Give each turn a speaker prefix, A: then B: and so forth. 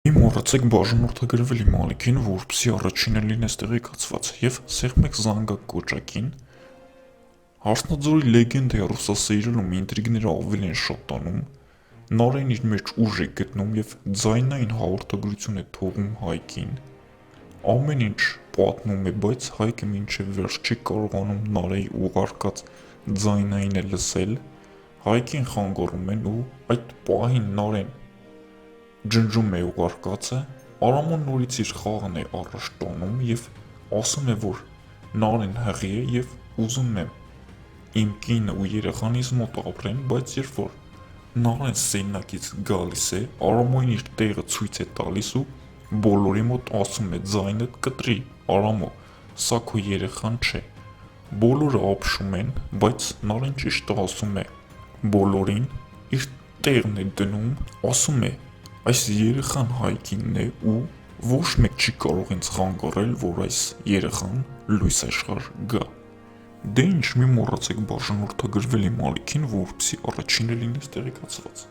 A: Մի մոռացեք բաժանորդագրվել իմ ալիքին, որպեսզի առաջինը լինես տեղեկացված, եւ սեղմեք զանգակ կոճակին։ Հարսնաձորի լեգենդայի ռուսասիրելում ինտրիգները ավելի են շատանում, Նարէն իր մեջ ուժ է գտնում եւ ձայնային հաղորդագրություն է թողում Հայկին։ Ամեն ինչ պատմում է, բայց Հայկը մինչև վերջ չի կարողանում Նարեի ուղարկած ձայնայինը լսել։ Հայկին խանգարում են ու այդ պահին Նարեն ջնջում է ուղարկածը, Արամոն նորից իր խաղն է առաջ տանում եւ ասում է, որ Նարեն հղի է եւ ուզում է իմ կինը ու երեխանիս մոտ ապրեն, բայց երբ որ Նարեն սենյակից գալիս է, Արամոին իր տեղը ցույց է տալիս ու բոլորի մոտ ասում է ձայնդ կտրի, Արամո, սա քո երեխան չէ։ Բոլորը ապշում են, բայց Նարեն ճիշտը ասում է բոլորին, իր տեղն է դնում, ասում է այս երեխան Հայկինն է ու ոչ մեկ չի կարող ինձ խանգարել, որ այս երեխան լույս աշխարհ գա։ Դե ինչ, մի մոռացեք բաժանորդագրվել իմ ալիքին, որպեսզի առաջինը լինես տեղեկացված։